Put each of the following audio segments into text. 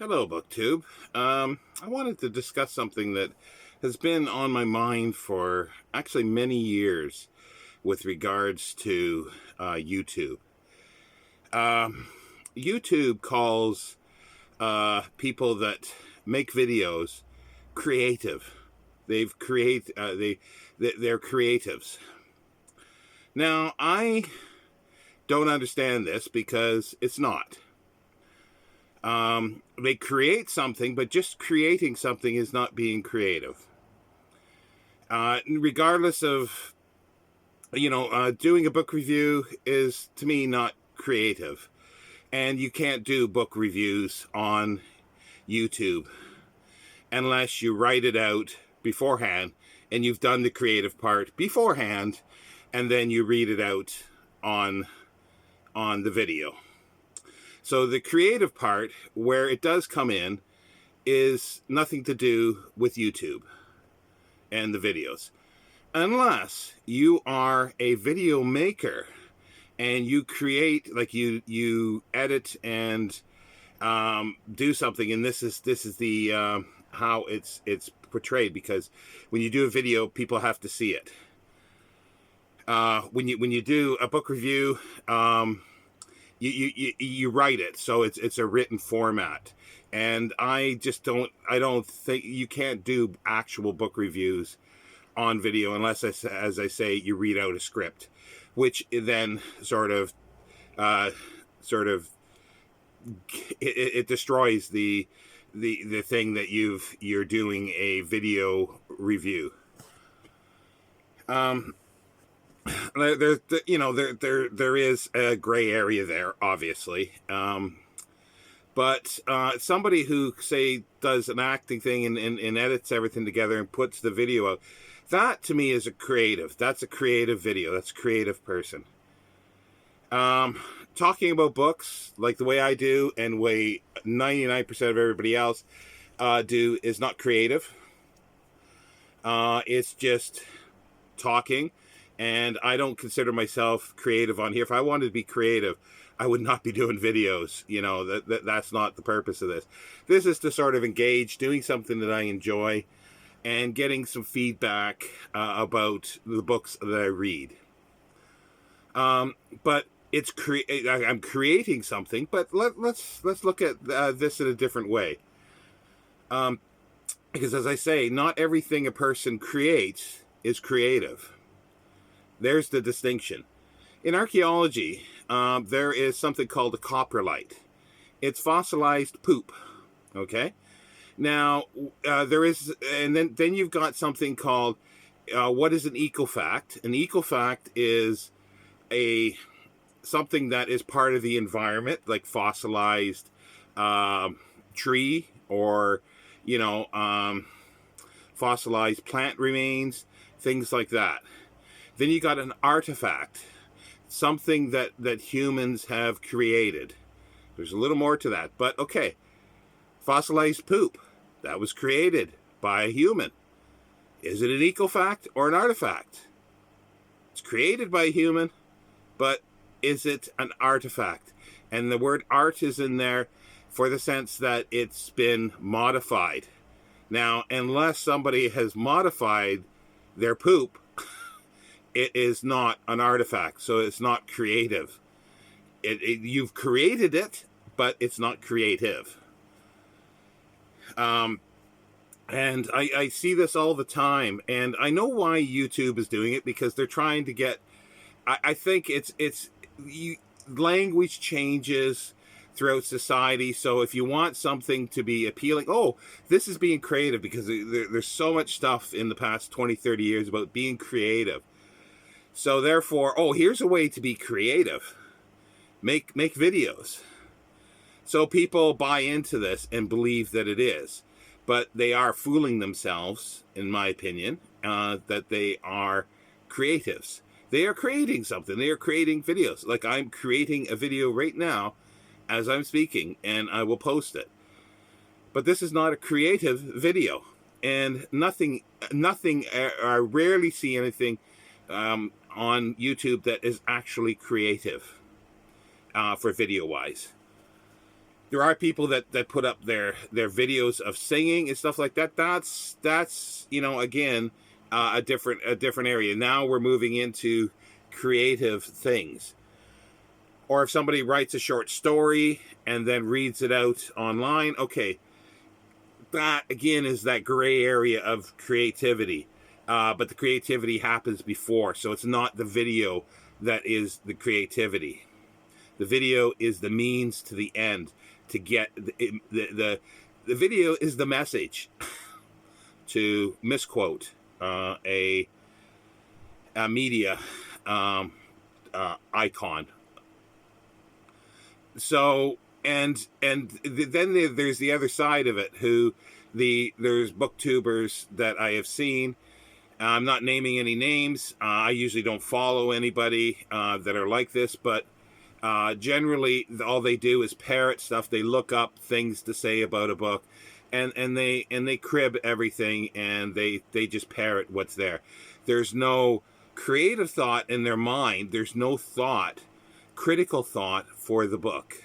Hello, BookTube. I wanted to discuss something that has been on my mind for actually many years with regards to YouTube. Um, YouTube calls people that make videos creative. They're creatives. Now, I don't understand this because it's not. They create something, but just creating something is not being creative. Regardless of, doing a book review is to me not creative. And you can't do book reviews on YouTube unless you write it out beforehand and you've done the creative part beforehand and then you read it out on the video. So the creative part, where it does come in, is nothing to do with YouTube and the videos. Unless you are a video maker and you create, like you edit and do something, and this is the how it's portrayed, because when you do a video, people have to see it. When you do a book review, you write it, so it's a written format. And I don't think you can't do actual book reviews on video unless, as I say, you read out a script, which then sort of it destroys the thing that you're doing a video review. There is a gray area there, obviously. But somebody who, say, does an acting thing and edits everything together and puts the video out, that to me is a creative. That's a creative video. That's a creative person. Talking about books like the way I do and way 99% of everybody else do is not creative. It's just talking. And I don't consider myself creative on here. If I wanted to be creative, I would not be doing videos. That's not the purpose of this. This is to sort of engage, doing something that I enjoy, and getting some feedback about the books that I read. But I'm creating something. But let's look at this in a different way. Because as I say, not everything a person creates is creative. There's the distinction. In archaeology, there is something called a coprolite. It's fossilized poop. Okay. Now there is, and then you've got something called what is an ecofact? An ecofact is something that is part of the environment, like fossilized tree or fossilized plant remains, things like that. Then you got an artifact, something that humans have created. There's a little more to that, but okay. Fossilized poop, that was created by a human. Is it an ecofact or an artifact? It's created by a human, but is it an artifact? And the word art is in there for the sense that it's been modified. Now, unless somebody has modified their poop, it is not an artifact, so it's not creative. You've created it, but it's not creative. And I see this all the time, and I know why YouTube is doing it, because they're trying to get. I think language changes throughout society. So if you want something to be appealing, this is being creative, because there's so much stuff in the past 20, 30 years about being creative. So therefore, here's a way to be creative. Make videos. So people buy into this and believe that it is. But they are fooling themselves, in my opinion, that they are creatives. They are creating something. They are creating videos. Like I'm creating a video right now as I'm speaking, and I will post it. But this is not a creative video. And nothing, I rarely see anything on YouTube that is actually creative for video-wise. There are people that put up their videos of singing and stuff like that. That's you know, again, a different area. Now we're moving into creative things. Or if somebody writes a short story and then reads it out online, okay, that again is that gray area of creativity. But the creativity happens before, so it's not the video that is the creativity. The video is the means to the end. To get the video is the message. To misquote a media icon. So and then there's the other side of it. There's booktubers that I have seen. I'm not naming any names. I usually don't follow anybody that are like this, but generally all they do is parrot stuff. They look up things to say about a book, and they crib everything, and they just parrot what's there. There's no creative thought in their mind. There's no thought, critical thought for the book.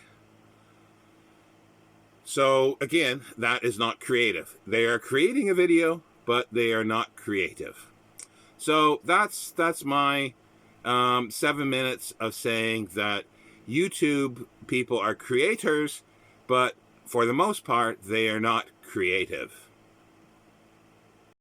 So again, that is not creative. They are creating a video, but they are not creative. So that's my 7 minutes of saying that YouTube people are creators, but for the most part, they are not creative.